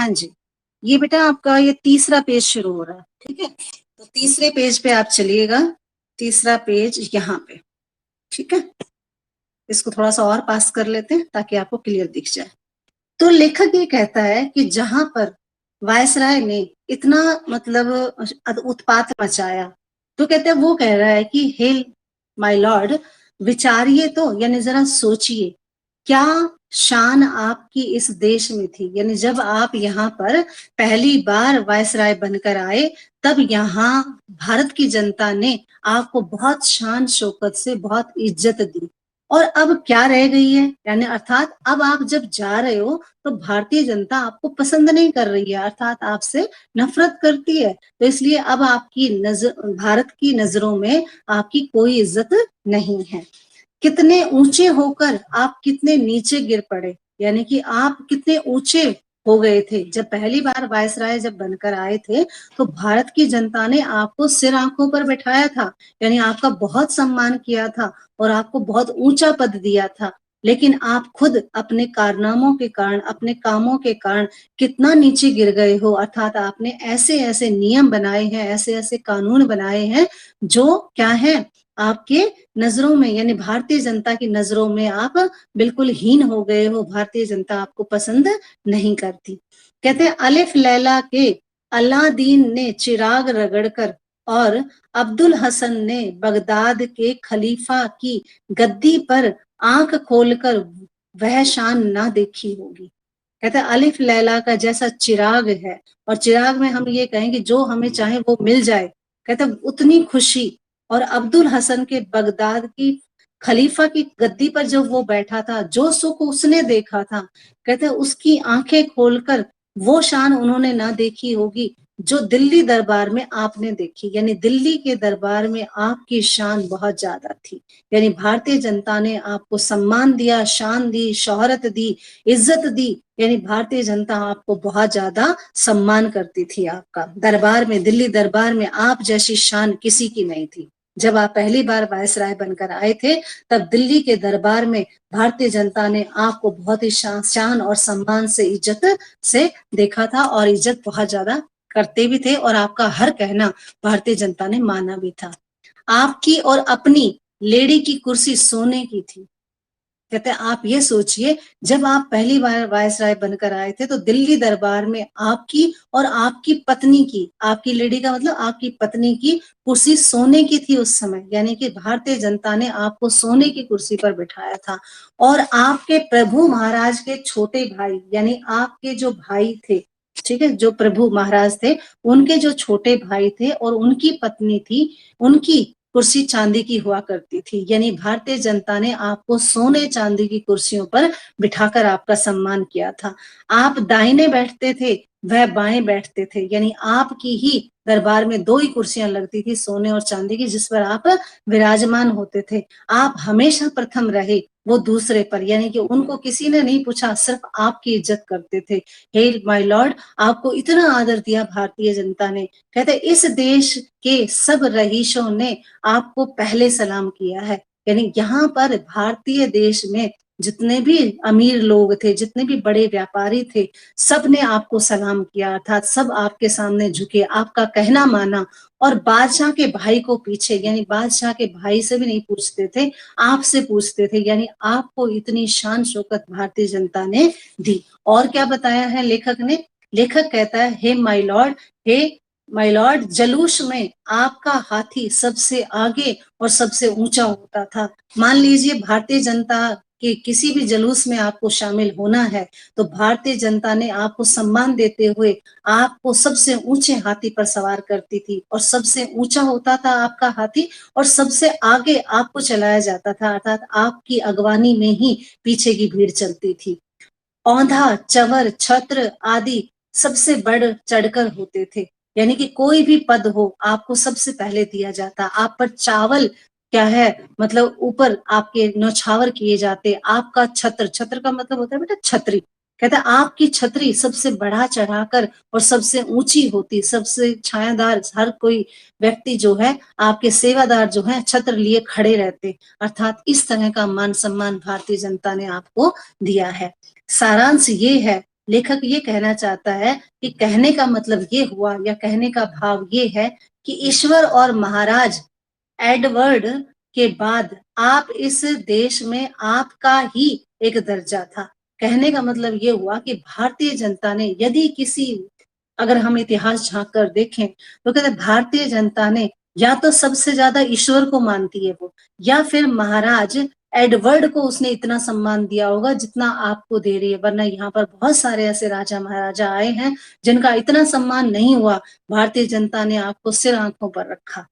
हाँ जी, ये बेटा आपका ये तीसरा पेज शुरू हो रहा है, ठीक है। तो तीसरे पेज पे आप चलिएगा, तीसरा पेज यहाँ पे, ठीक है। इसको थोड़ा सा और पास कर लेते हैं ताकि आपको क्लियर दिख जाए। तो लेखक ये कहता है कि जहां पर वायसराय ने इतना मतलब उत्पात मचाया, तो कहते हैं, वो कह रहा है कि हे माय लॉर्ड, विचारिए तो, यानी जरा सोचिए, क्या शान आपकी इस देश में थी। यानी जब आप यहाँ पर पहली बार वायसराय बनकर आए, तब यहाँ भारत की जनता ने आपको बहुत शान शौकत से बहुत इज्जत दी। और अब क्या रह गई है, यानी अर्थात अब आप जब जा रहे हो तो भारतीय जनता आपको पसंद नहीं कर रही है, अर्थात आपसे नफरत करती है। तो इसलिए अब आपकी नजर, भारत की नजरों में आपकी कोई इज्जत नहीं है। कितने ऊंचे होकर आप कितने नीचे गिर पड़े, यानी कि आप कितने ऊंचे हो गए थे। जब पहली बार वायसराय जब बनकर आए थे तो भारत की जनता ने आपको सिर आंखों पर बैठाया था, यानी आपका बहुत सम्मान किया था और आपको बहुत ऊंचा पद दिया था। लेकिन आप खुद अपने कारनामों के कारण, अपने कामों के कारण कितना नीचे गिर गए हो, अर्थात आपने ऐसे ऐसे नियम बनाए हैं, ऐसे ऐसे कानून बनाए हैं जो क्या है, आपके नजरों में, यानी भारतीय जनता की नजरों में आप बिल्कुल हीन हो गए हो। भारतीय जनता आपको पसंद नहीं करती। कहते हैं, अलिफ लैला के अलादीन ने चिराग रगड़कर और अब्दुल हसन ने बगदाद के खलीफा की गद्दी पर आंख खोलकर वह शान ना देखी होगी। कहते हैं, अलिफ लैला का जैसा चिराग है, और चिराग में हम ये कहें कि जो हमें चाहे वो मिल जाए, कहते हैं उतनी खुशी। और अब्दुल हसन के बगदाद की खलीफा की गद्दी पर जब वो बैठा था, जो सुख उसने देखा था, कहते हैं उसकी आंखें खोलकर वो शान उन्होंने ना देखी होगी जो दिल्ली दरबार में आपने देखी। यानी दिल्ली के दरबार में आपकी शान बहुत ज्यादा थी। यानी भारतीय जनता ने आपको सम्मान दिया, शान दी, शोहरत दी, इज्जत दी। यानी भारतीय जनता आपको बहुत ज्यादा सम्मान करती थी। आपका दरबार में, दिल्ली दरबार में आप जैसी शान किसी की नहीं थी। जब आप पहली बार वायसराय बनकर आए थे, तब दिल्ली के दरबार में भारतीय जनता ने आपको बहुत ही शान और सम्मान से, इज्जत से देखा था, और इज्जत बहुत ज्यादा करते भी थे, और आपका हर कहना भारतीय जनता ने माना भी था। आपकी और अपनी लेडी की कुर्सी सोने की थी। कहते हैं, आप ये सोचिए, जब आप पहली बार वायसराय बनकर आए थे तो दिल्ली दरबार में आपकी और आपकी पत्नी की, आपकी लेडी का मतलब आपकी पत्नी की कुर्सी सोने की थी उस समय। यानी कि भारतीय जनता ने आपको सोने की कुर्सी पर बिठाया था। और आपके प्रभु महाराज के छोटे भाई, यानी आपके जो भाई थे, ठीक है, जो प्रभु महाराज थे, उनके जो छोटे भाई थे और उनकी पत्नी थी, उनकी कुर्सी चांदी की हुआ करती थी। यानी भारतीय जनता ने आपको सोने चांदी की कुर्सियों पर बिठाकर आपका सम्मान किया था। आप दाहिने बैठते थे, वह बाएं बैठते थे। यानी आपकी ही दरबार में दो ही कुर्सियां लगती थी, सोने और चांदी की, जिस पर आप विराजमान होते थे। आप हमेशा प्रथम रहे, वो दूसरे पर, यानी कि उनको किसी ने नहीं पूछा, सिर्फ आपकी इज्जत करते थे। हे माय लॉर्ड, आपको इतना आदर दिया भारतीय जनता ने। कहते इस देश के सब रईसों ने आपको पहले सलाम किया है। यानी यहाँ पर भारतीय देश में जितने भी अमीर लोग थे, जितने भी बड़े व्यापारी थे, सब ने आपको सलाम किया, अर्थात सब आपके सामने झुके, आपका कहना माना। और बादशाह के भाई को पीछे, यानी बादशाह के भाई से भी नहीं पूछते थे, आपसे पूछते थे। यानी आपको इतनी शान शौकत भारतीय जनता ने दी। और क्या बताया है लेखक ने? लेखक कहता है, हे माय लॉर्ड, हे माय लॉर्ड, जलूस में आपका हाथी सबसे आगे और सबसे ऊंचा होता था। मान लीजिए भारतीय जनता के किसी भी जलूस में आपको शामिल होना है, तो भारतीय जनता ने आपको सम्मान देते हुए आपको सबसे ऊंचे हाथी पर सवार करती थी, और सबसे ऊंचा होता था आपका हाथी, और सबसे आगे आपको चलाया जाता था, अर्थात आपकी अगवानी में ही पीछे की भीड़ चलती थी। औंधा, चवर, छत्र आदि सबसे बढ़ चढ़कर होते थे। यानी कि कोई भी पद हो, आपको सबसे पहले दिया जाता। आप पर चावल क्या है, मतलब ऊपर आपके नौछावर किए जाते। आपका छत्र, छत्र का मतलब होता है बेटा छतरी। कहता है आपकी छतरी सबसे बढ़ा चढ़ाकर और सबसे ऊंची होती, सबसे छायादार, हर कोई व्यक्ति जो है, आपके सेवादार जो है, छत्र लिए खड़े रहते। अर्थात इस तरह का मान सम्मान भारतीय जनता ने आपको दिया है। सारांश ये है लेखक ये कहना चाहता है कि कहने का मतलब ये हुआ या कहने का भाव ये है कि ईश्वर और महाराज एडवर्ड के बाद आप इस देश में आपका ही एक दर्जा था। कहने का मतलब ये हुआ कि भारतीय जनता ने यदि किसी, अगर हम इतिहास झांक कर देखें तो कहते भारतीय जनता ने या तो सबसे ज्यादा ईश्वर को मानती है वो, या फिर महाराज एडवर्ड को उसने इतना सम्मान दिया होगा जितना आपको दे रही है। वरना यहाँ पर बहुत सारे ऐसे राजा महाराजा आए हैं जिनका इतना सम्मान नहीं हुआ, भारतीय जनता ने आपको सिर आंखों पर रखा।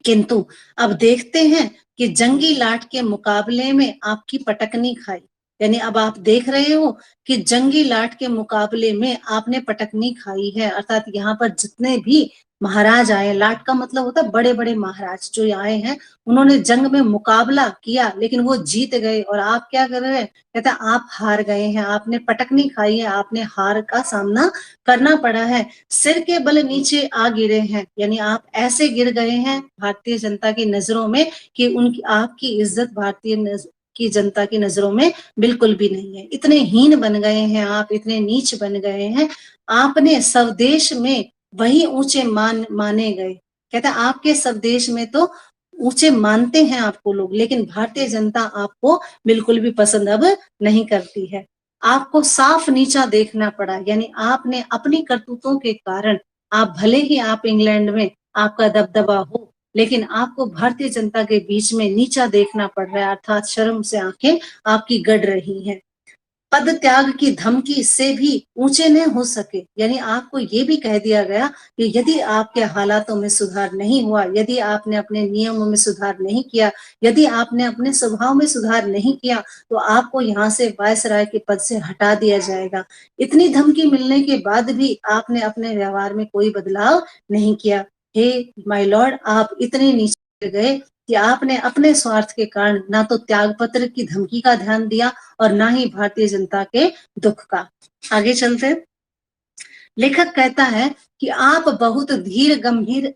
किंतु अब देखते हैं कि जंगी लाट के मुकाबले में आपकी पटकनी खाई, यानी अब आप देख रहे हो कि जंगी लाट के मुकाबले में आपने पटकनी खाई है। अर्थात यहाँ पर जितने भी महाराज आए, लाट का मतलब होता है बड़े बड़े महाराज जो आए हैं, उन्होंने जंग में मुकाबला किया लेकिन वो जीत गए, और आप क्या कर रहे हैं, कहते हैं आप हार गए हैं, आपने पटकनी खाई है, आपने हार का सामना करना पड़ा है, सिर के बल नीचे आ गिरे हैं, यानी आप ऐसे गिर गए हैं भारतीय जनता की नजरों में कि उनकी आपकी इज्जत भारतीय की जनता की नजरों में बिल्कुल भी नहीं है। इतने हीन बन गए हैं आप, इतने नीच बन गए हैं, आपने स्वदेश में वही ऊंचे माने गए। कहता आपके स्वदेश में तो ऊंचे मानते हैं आपको लोग, लेकिन भारतीय जनता आपको बिल्कुल भी पसंद अब नहीं करती है। आपको साफ नीचा देखना पड़ा, यानी आपने अपनी करतूतों के कारण, आप भले ही आप इंग्लैंड में आपका दबदबा हो, लेकिन आपको भारतीय जनता के बीच में नीचा देखना पड़ रहा है, अर्थात शर्म से आंखें आपकी गड़ रही हैं। पद त्याग की धमकी से भी ऊंचे न हो सके, यानी आपको ये भी कह दिया गया कि यदि आपके हालातों में सुधार नहीं हुआ, यदि आपने अपने नियमों में सुधार नहीं किया, यदि आपने अपने स्वभाव में सुधार नहीं किया, तो आपको यहाँ से वायसराय के पद से हटा दिया जाएगा। इतनी धमकी मिलने के बाद भी आपने अपने व्यवहार में कोई बदलाव नहीं किया। हे माय लॉर्ड, आप इतने नीचे गए कि आपने अपने स्वार्थ के कारण ना तो त्यागपत्र की धमकी का ध्यान दिया और ना ही भारतीय जनता के दुख का। आगे चलते, लेखक कहता है कि आप बहुत धीर गंभीर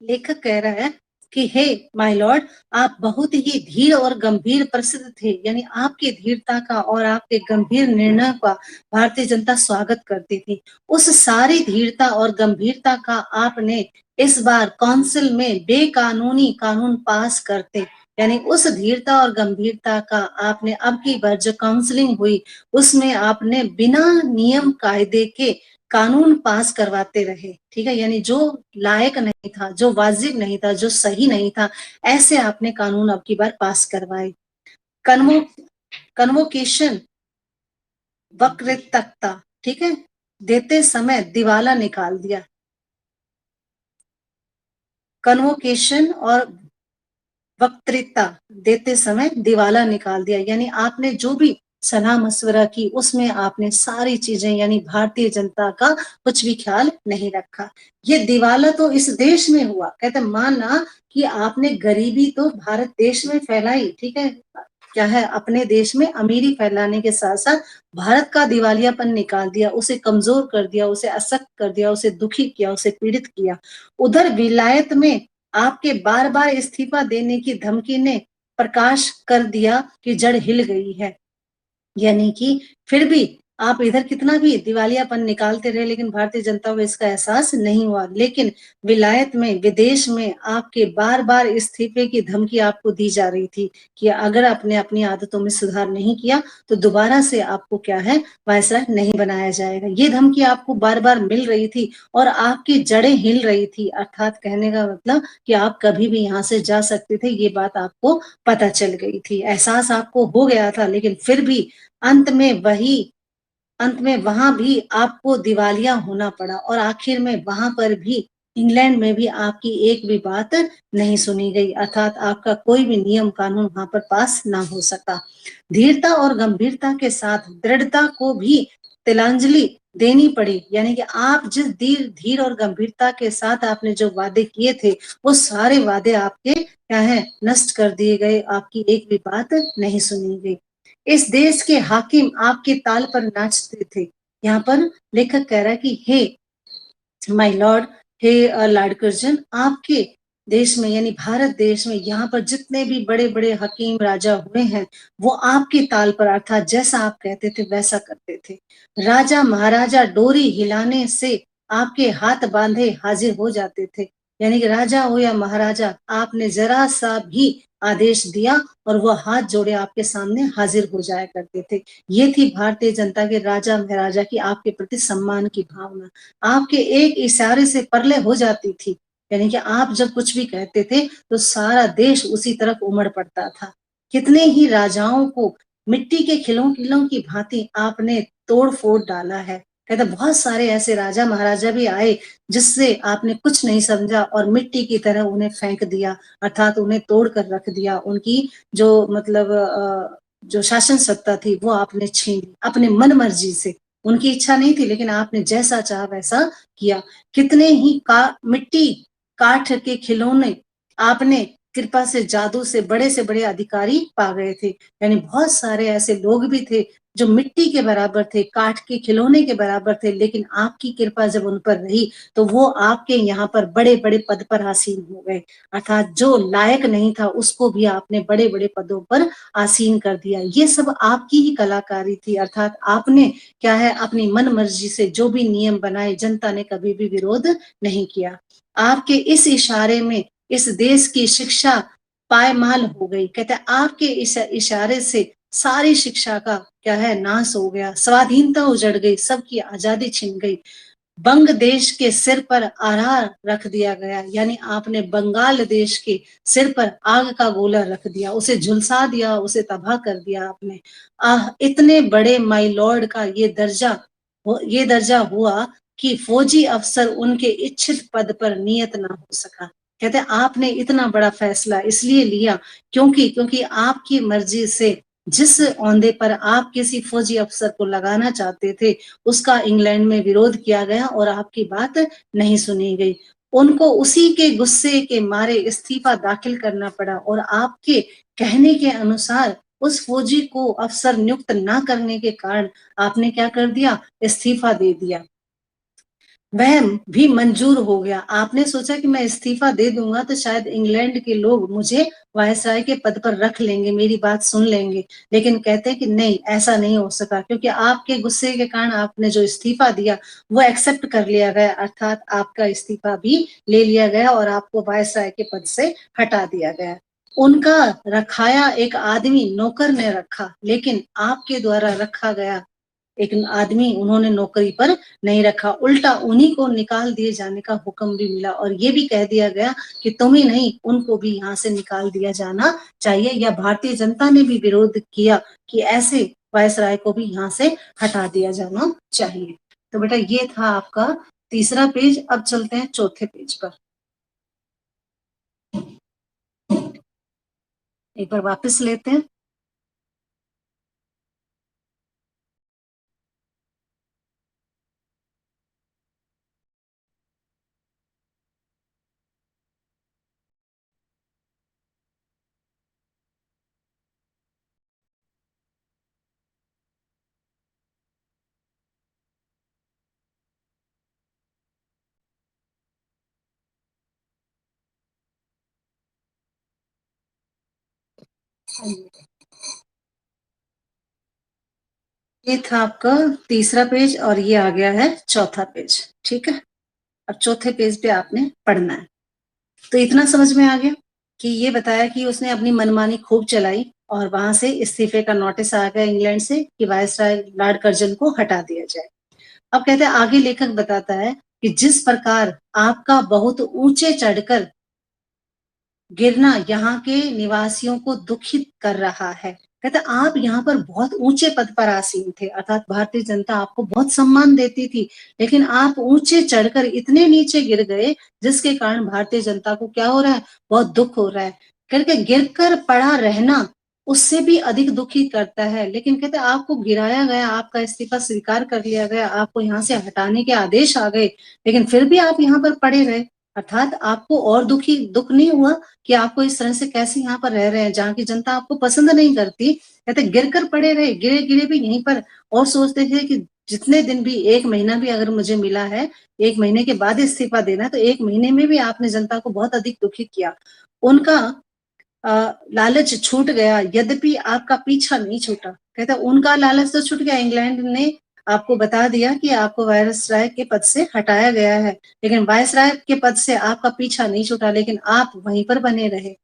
लेखक कह रहा है कि हे माय लॉर्ड, आप बहुत ही धीर और गंभीर प्रसिद्ध थे, यानी आपकी धीरता का और आपके गंभीर निर्णय का भारतीय जनता स्वागत करती थी। उस सारी धीरता और गंभीरता का आपने इस बार काउंसिल में बेकानूनी कानून पास करते, यानी उस धीरता और गंभीरता का आपने अब की बार जो काउंसलिंग हुई उसमें आपने बिना नियम कायदे के कानून पास करवाते रहे। ठीक है, यानी जो लायक नहीं था, जो वाजिब नहीं था, जो सही नहीं था, ऐसे आपने कानून अब की बार पास करवाए। कन्वोकेशन वक्तृत्वता, ठीक है, देते समय दिवाला निकाल दिया। कन्वोकेशन और वक्तृत्वता देते समय दिवाला निकाल दिया, यानी आपने जो भी सलाह मशवरा की उसमें आपने सारी चीजें, यानी भारतीय जनता का कुछ भी ख्याल नहीं रखा। ये दिवाला तो इस देश में हुआ, कहते माना कि आपने गरीबी तो भारत देश में फैलाई, ठीक है, क्या है, अपने देश में अमीरी फैलाने के साथ साथ भारत का दिवालियापन निकाल दिया, उसे कमजोर कर दिया, उसे असक्त कर दिया, उसे दुखी किया, उसे पीड़ित किया। उधर विलायत में आपके बार बार इस्तीफा देने की धमकी ने प्रकाश कर दिया कि जड़ हिल गई है, यानी कि फिर भी आप इधर कितना भी दिवालियापन निकालते रहे लेकिन भारतीय जनता को इसका एहसास नहीं हुआ। लेकिन विलायत में, विदेश में आपके बार बार इस्तीफे की धमकी आपको दी जा रही थी कि अगर आपने अपनी आदतों में सुधार नहीं किया तो दोबारा से आपको क्या है, वायसराय नहीं बनाया जाएगा। ये धमकी आपको बार बार मिल रही थी और आपकी जड़ें हिल रही थी, अर्थात कहने का मतलब कि आप कभी भी यहाँ से जा सकते थे, ये बात आपको पता चल गई थी, एहसास आपको हो गया था। लेकिन फिर भी अंत में वहां भी आपको दिवालिया होना पड़ा और आखिर में वहां पर भी इंग्लैंड में भी आपकी एक भी बात नहीं सुनी गई, अर्थात आपका कोई भी नियम कानून वहां पर पास ना हो सका। धीरता और गंभीरता के साथ दृढ़ता को भी तिलांजलि देनी पड़ी, यानी कि आप जिस धीर और गंभीरता के साथ आपने जो वादे किए थे वो सारे वादे आपके क्या है, नष्ट कर दिए गए, आपकी एक भी बात नहीं सुनी गई। इस देश के हाकिम आपके ताल पर नाचते थे। यहाँ पर लेखक कह रहा है कि हे माय लॉर्ड, हे लॉर्ड कर्जन, आपके देश में यानी भारत देश में यहाँ पर जितने भी बड़े बड़े हकीम राजा हुए हैं वो आपके ताल पर अर्थात जैसा आप कहते थे वैसा करते थे। राजा महाराजा डोरी हिलाने से आपके हाथ बांधे हाजिर हो जाते थे। यानी कि राजा हो या महाराजा, आपने जरा सा भी आदेश दिया और वो हाथ जोड़े आपके सामने हाजिर हो जाया करते थे। ये थी भारतीय जनता के राजा महाराजा की आपके प्रति सम्मान की भावना। आपके एक इशारे से परले हो जाती थी। यानी कि आप जब कुछ भी कहते थे तो सारा देश उसी तरफ उमड़ पड़ता था। कितने ही राजाओं को मिट्टी के खिलौनों की भांति आपने तोड़ फोड़ डाला है। कहते बहुत सारे ऐसे राजा महाराजा भी आए जिससे आपने कुछ नहीं समझा और मिट्टी की तरह उन्हें फेंक दिया, अर्थात उन्हें तोड़ कर रख दिया। उनकी जो मतलब जो शासन सत्ता थी वो आपने छीन ली अपने मन मर्जी से। उनकी इच्छा नहीं थी लेकिन आपने जैसा चाहा वैसा किया। कितने ही मिट्टी काठ के खिलौने आपने कृपा से जादू से बड़े अधिकारी पा गए थे। यानी बहुत सारे ऐसे लोग भी थे जो मिट्टी के बराबर थे, काठ के खिलौने के बराबर थे, लेकिन आपकी कृपा जब उन पर रही तो वो आपके यहाँ पर बड़े बड़े पद पर आसीन हो गए। अर्थात जो लायक नहीं था उसको भी आपने बड़े बड़े पदों पर आसीन कर दिया। ये सब आपकी ही कलाकारी थी। अर्थात आपने क्या है अपनी मन मर्जी से जो भी नियम बनाए जनता ने कभी भी विरोध नहीं किया। आपके इस इशारे में इस देश की शिक्षा पायमाल हो गई। कहते आपके इस इशारे से सारी शिक्षा का क्या है नाश हो गया, स्वाधीनता उजड़ गई, सबकी आजादी छिन गई। बंग देश के सिर पर आरार रख दिया गया। यानी आपने बंगाल देश के सिर पर आग का गोला रख दिया, उसे झुलसा दिया, उसे तबाह कर दिया आपने। इतने बड़े माई लॉर्ड का ये दर्जा हुआ कि फौजी अफसर उनके इच्छित पद पर नियत ना हो सका। कहते आपने इतना बड़ा फैसला इसलिए लिया क्योंकि आपकी मर्जी से जिस ओंदे पर आप किसी फौजी अफसर को लगाना चाहते थे उसका इंग्लैंड में विरोध किया गया और आपकी बात नहीं सुनी गई। उनको उसी के गुस्से के मारे इस्तीफा दाखिल करना पड़ा और आपके कहने के अनुसार उस फौजी को अफसर नियुक्त ना करने के कारण आपने क्या कर दिया, इस्तीफा दे दिया। वह भी मंजूर हो गया। आपने सोचा कि मैं इस्तीफा दे दूंगा तो शायद इंग्लैंड के लोग मुझे वायसराय के पद पर रख लेंगे, मेरी बात सुन लेंगे। लेकिन कहते हैं कि नहीं, ऐसा नहीं हो सका क्योंकि आपके गुस्से के कारण आपने जो इस्तीफा दिया वो एक्सेप्ट कर लिया गया, अर्थात आपका इस्तीफा भी ले लिया गया और आपको वायसराय के पद से हटा दिया गया। उनका रखाया एक आदमी नौकर ने रखा, लेकिन आपके द्वारा रखा गया एक आदमी उन्होंने नौकरी पर नहीं रखा, उल्टा उन्हीं को निकाल दिए जाने का हुक्म भी मिला और ये भी कह दिया गया कि तुम ही नहीं उनको भी यहाँ से निकाल दिया जाना चाहिए। या भारतीय जनता ने भी विरोध किया कि ऐसे वायसराय को भी यहाँ से हटा दिया जाना चाहिए। तो बेटा ये था आपका तीसरा पेज। अब चलते हैं चौथे पेज पर। एक बार वापस लेते हैं। ये था आपका तीसरा पेज और ये आ गया है चौथा पेज। ठीक है, अब चौथे पेज पे आपने पढ़ना है। तो इतना समझ में आ गया कि ये बताया कि उसने अपनी मनमानी खूब चलाई और वहां से इस्तीफे का नोटिस आ गया इंग्लैंड से कि वायसराय लॉर्ड कर्जन को हटा दिया जाए। अब कहते हैं आगे लेखक बताता है कि जिस प्रकार आपका बहुत ऊंचे चढ़कर गिरना यहाँ के निवासियों को दुखित कर रहा है। कहते आप यहाँ पर बहुत ऊंचे पद पर आसीन थे, अर्थात भारतीय जनता आपको बहुत सम्मान देती थी, लेकिन आप ऊंचे चढ़कर इतने नीचे गिर गए जिसके कारण भारतीय जनता को क्या हो रहा है, बहुत दुख हो रहा है। करके गिरकर पड़ा रहना उससे भी अधिक दुखी करता है। लेकिन कहते आपको गिराया गया, आपका इस्तीफा स्वीकार कर लिया गया, आपको यहाँ से हटाने के आदेश आ गए, लेकिन फिर भी आप यहाँ पर पड़े रहे। अर्थात आपको और दुख नहीं हुआ कि आपको इस तरह से कैसे यहाँ पर रह रहे हैं जहाँ की जनता आपको पसंद नहीं करती। कहते गिर कर पड़े रहे, गिरे गिरे भी यहीं पर और सोचते थे कि जितने दिन भी, 1 महीना भी अगर मुझे मिला है, 1 महीने के बाद इस्तीफा देना, तो 1 महीने में भी आपने जनता को बहुत अधिक दुखी किया। उनका लालच छूट गया, यद्यपि आपका पीछा नहीं छूटा। कहता उनका लालच तो छूट गया, इंग्लैंड ने आपको बता दिया कि आपको वायसराय के पद से हटाया गया है, लेकिन वायसराय के पद से आपका पीछा नहीं छूटा, लेकिन आप वहीं पर बने रहे।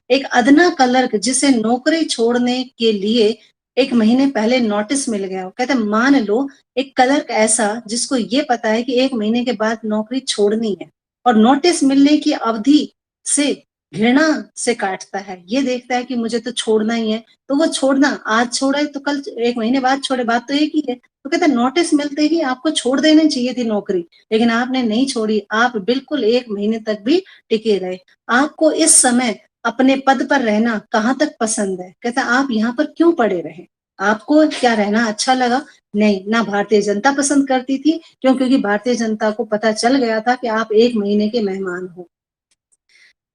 एक अदना क्लर्क जिसे नौकरी छोड़ने के लिए 1 महीने पहले नोटिस मिल गया हो, कहते मान लो एक क्लर्क ऐसा जिसको ये पता है कि 1 महीने के बाद नौकरी छोड़नी है और नोटिस मिलने की अवधि से घृणा से काटता है, ये देखता है कि मुझे तो छोड़ना ही है, तो वो छोड़ना, आज छोड़ा है तो कल 1 महीने बाद छोड़े, बात तो एक ही है। तो कहता है नोटिस मिलते ही आपको छोड़ देनी चाहिए थी नौकरी, लेकिन आपने नहीं छोड़ी, आप बिल्कुल 1 महीने तक भी टिके रहे। आपको इस समय अपने पद पर रहना कहाँ तक पसंद है? कहता आप यहाँ पर क्यों पड़े रहे? आपको क्या रहना अच्छा लगा? नहीं, ना भारतीय जनता पसंद करती थी, क्यों? क्योंकि भारतीय जनता को पता चल गया था कि आप 1 महीने के मेहमान हो।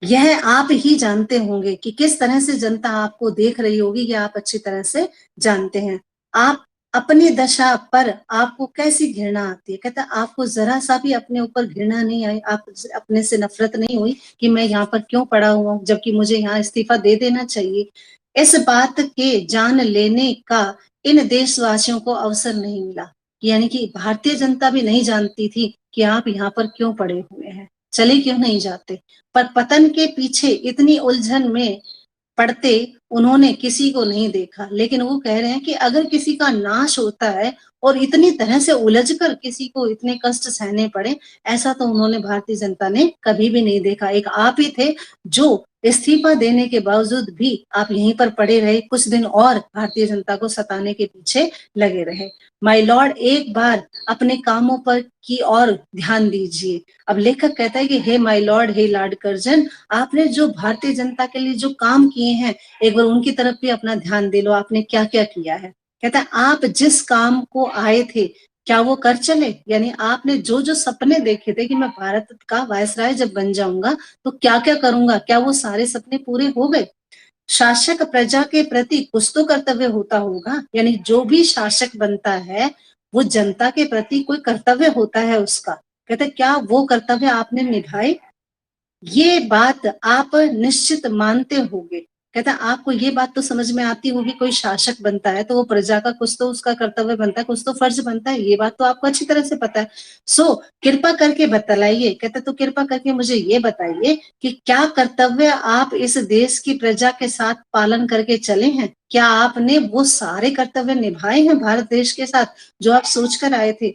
यह आप ही जानते होंगे कि किस तरह से जनता आपको देख रही होगी, यह आप अच्छी तरह से जानते हैं। आप अपनी दशा पर आपको कैसी घृणा आती है? कहता है आपको जरा सा भी अपने ऊपर घृणा नहीं आई, आप अपने से नफरत नहीं हुई कि मैं यहाँ पर क्यों पड़ा हुआ हूँ, जबकि मुझे यहाँ इस्तीफा दे देना चाहिए। इस बात के जान लेने का इन देशवासियों को अवसर नहीं मिला, यानी कि भारतीय जनता भी नहीं जानती थी कि आप यहाँ पर क्यों पड़े हुए हैं, चले क्यों नहीं जाते। पर पतन के पीछे इतनी उलझन में पड़ते उन्होंने किसी को नहीं देखा, लेकिन वो कह रहे हैं कि अगर किसी का नाश होता है और इतनी तरह से उलझकर किसी को इतने कष्ट सहने पड़े, ऐसा तो उन्होंने, भारतीय जनता ने कभी भी नहीं देखा। एक आप ही थे जो इस्तीफा देने के बावजूद भी आप यहीं पर पड़े रहे, कुछ दिन और भारतीय जनता को सताने के पीछे लगे रहे। माय लॉर्ड, एक बार अपने कामों पर की ओर ध्यान दीजिए। अब लेखक कहता है कि हे माय लॉर्ड, हे लॉर्ड कर्जन, आपने जो भारतीय जनता के लिए जो काम किए हैं, एक बार उनकी तरफ भी अपना ध्यान दे लो, आपने क्या क्या किया है। कहता है आप जिस काम को आए थे क्या वो कर चले? यानी आपने जो जो सपने देखे थे कि मैं भारत का वायसराय जब बन जाऊंगा तो क्या क्या करूंगा, क्या वो सारे सपने पूरे हो गए? शासक प्रजा के प्रति कुछ तो कर्तव्य होता होगा, यानी जो भी शासक बनता है वो जनता के प्रति कोई कर्तव्य होता है उसका। कहते क्या वो कर्तव्य आपने निभाए? ये बात आप निश्चित मानते होंगे। कहता है आपको ये बात तो समझ में आती होगी, कोई शासक बनता है तो वो प्रजा का कुछ तो उसका कर्तव्य बनता है, कुछ तो फर्ज बनता है, ये बात तो आपको अच्छी तरह से पता है। सो कृपा करके बतलाइए, कहता तो कृपा करके मुझे ये बताइए कि क्या कर्तव्य आप इस देश की प्रजा के साथ पालन करके चले हैं? क्या आपने वो सारे कर्तव्य निभाए हैं भारत देश के साथ जो आप सोच कर आए थे?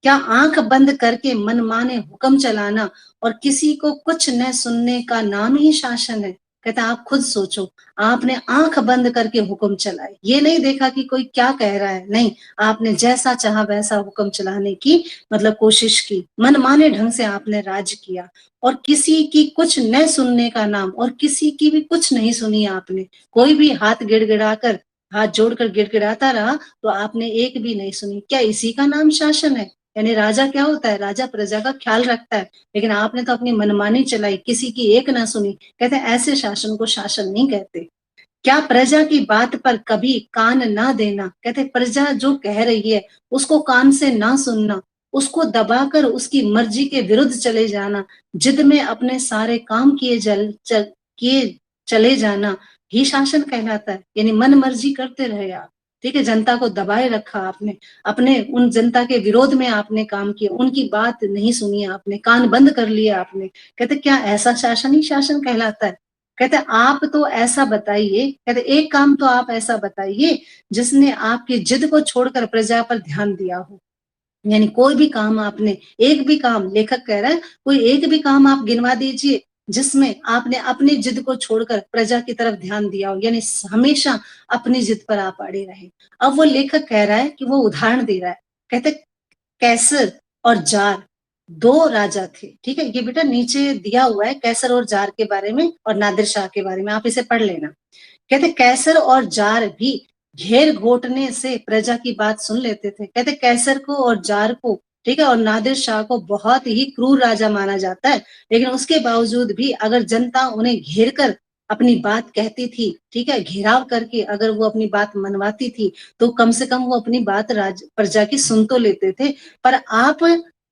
क्या आंख बंद करके मनमाने हुक्म चलाना और किसी को कुछ न सुनने का नाम ही शासन है? कहता आप खुद सोचो, आपने आंख बंद करके हुक्म चलाए, ये नहीं देखा कि कोई क्या कह रहा है, नहीं, आपने जैसा चाहा वैसा हुक्म चलाने की मतलब कोशिश की, मनमाने ढंग से आपने राज किया और किसी की कुछ न सुनने का नाम, और किसी की भी कुछ नहीं सुनी आपने। कोई भी हाथ गिड़गिड़ाकर, हाथ जोड़कर गिड़गिड़ाता रहा तो आपने एक भी नहीं सुनी। क्या इसी का नाम शासन है? यानी राजा क्या होता है? राजा प्रजा का ख्याल रखता है, लेकिन आपने तो अपनी मनमानी चलाई, किसी की एक ना सुनी। कहते हैं ऐसे शासन को शासन नहीं कहते। क्या प्रजा की बात पर कभी कान ना देना? कहते प्रजा जो कह रही है उसको कान से ना सुनना, उसको दबाकर उसकी मर्जी के विरुद्ध चले जाना, जिद में अपने सारे काम किए चले जाना ही शासन कहलाता है। यानी मन मर्जी करते रहे आप, ठीक है, जनता को दबाए रखा आपने, अपने उन जनता के विरोध में आपने काम किया, उनकी बात नहीं सुनी आपने, कान बंद कर लिया आपने। कहते क्या ऐसा शासन ही शासन कहलाता है? कहते आप तो ऐसा बताइए, कहते एक काम तो आप ऐसा बताइए जिसने आपकी जिद को छोड़कर प्रजा पर ध्यान दिया हो। यानी कोई भी काम आपने, एक भी काम, लेखक कह रहा है कोई एक भी काम आप गिनवा दीजिए जिसमें आपने अपनी जिद को छोड़कर प्रजा की तरफ ध्यान दिया हो, यानी हमेशा अपनी जिद पर आप अड़े रहे। अब वो लेखक कह रहा है कि वो उदाहरण दे रहा है, कहते कैसर और जार दो राजा थे, ठीक है, ये बेटा नीचे दिया हुआ है कैसर और जार के बारे में और नादिर शाह के बारे में, आप इसे पढ़ लेना। कहते कैसर और जार भी घेर घोटने से प्रजा की बात सुन लेते थे। कहते कैसर को और जार को, ठीक है, और नादिर शाह को बहुत ही क्रूर राजा माना जाता है, लेकिन उसके बावजूद भी अगर जनता उन्हें घेर कर अपनी बात कहती थी, ठीक है, घेराव करके अगर वो अपनी बात मनवाती थी तो कम से कम वो अपनी बात प्रजा की सुन तो लेते थे। पर आप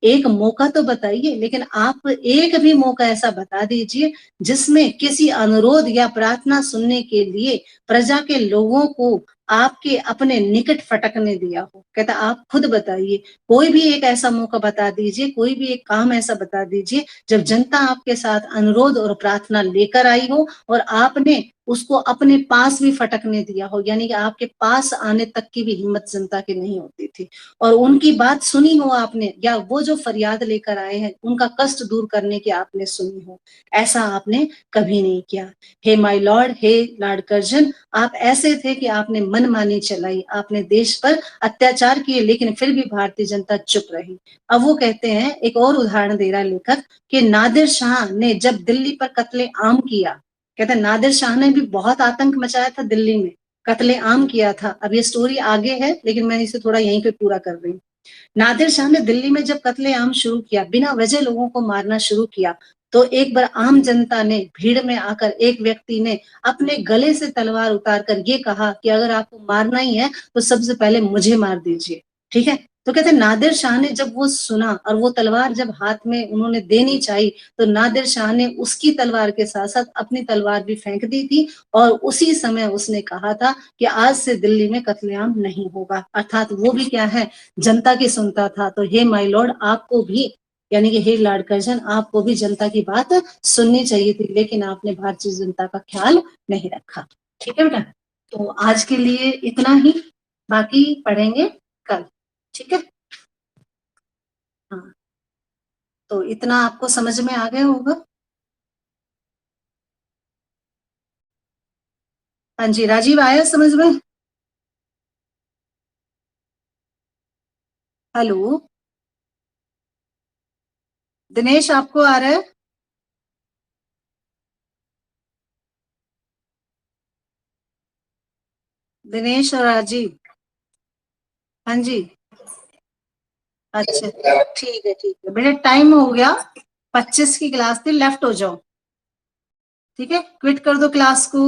एक मौका तो बताइए, लेकिन आप एक भी मौका ऐसा बता दीजिए जिसमें किसी अनुरोध या प्रार्थना सुनने के लिए प्रजा के लोगों को आपके अपने निकट फटकने दिया हो। कहता आप खुद बताइए, कोई भी एक ऐसा मौका बता दीजिए, कोई भी एक काम ऐसा बता दीजिए जब जनता आपके साथ अनुरोध और प्रार्थना लेकर आई हो और आपने उसको अपने पास भी फटकने दिया हो, यानी कि आपके पास आने तक की भी हिम्मत जनता की नहीं होती थी और उनकी बात सुनी हो आपने, या वो जो फरियाद लेकर आए हैं उनका कष्ट दूर करने की आपने सुनी हो। ऐसा आपने कभी नहीं किया। हे माय लॉर्ड, हे लॉर्ड कर्जन, आप ऐसे थे कि आपने मनमानी चलाई, आपने देश पर अत्याचार किए, लेकिन फिर भी भारतीय जनता चुप रही। अब वो कहते हैं, एक और उदाहरण दे रहा है लेखक कि नादिर शाह ने जब दिल्ली पर कत्ले आम किया, कहते हैं नादिर शाह ने भी बहुत आतंक मचाया था दिल्ली में, कत्ले आम किया था। अब ये स्टोरी आगे है लेकिन मैं इसे थोड़ा यहीं पे पूरा कर रही हूँ। नादिर शाह ने दिल्ली में जब कत्लेआम शुरू किया, बिना वजह लोगों को मारना शुरू किया, तो एक बार आम जनता ने भीड़ में आकर एक व्यक्ति ने अपने गले से तलवार उतारकर ये कहा कि अगर आपको मारना ही है तो सबसे पहले मुझे मार दीजिए, ठीक है। तो कहते नादिर शाह ने जब वो सुना और वो तलवार जब हाथ में उन्होंने देनी चाहिए तो नादिर शाह ने उसकी तलवार के साथ साथ अपनी तलवार भी फेंक दी थी और उसी समय उसने कहा था कि आज से दिल्ली में कत्लेआम नहीं होगा। अर्थात वो भी क्या है, जनता की सुनता था। तो हे माय लॉर्ड, आपको भी, यानी कि हे लॉर्ड कर्जन, आपको भी जनता की बात सुननी चाहिए थी, लेकिन आपने भारतीय जनता का ख्याल नहीं रखा। ठीक है बेटा, तो आज के लिए इतना ही, बाकी पढ़ेंगे कल, ठीक है। हाँ, तो इतना आपको समझ में आ गया होगा। हाँ जी, राजीव आया समझ में? हेलो दिनेश, आपको आ रहा है? दिनेश और राजीव, हाँ जी। अच्छा ठीक है बेटा, टाइम हो गया, 25 की क्लास थी, लेफ्ट हो जाओ, ठीक है, क्विट कर दो क्लास को।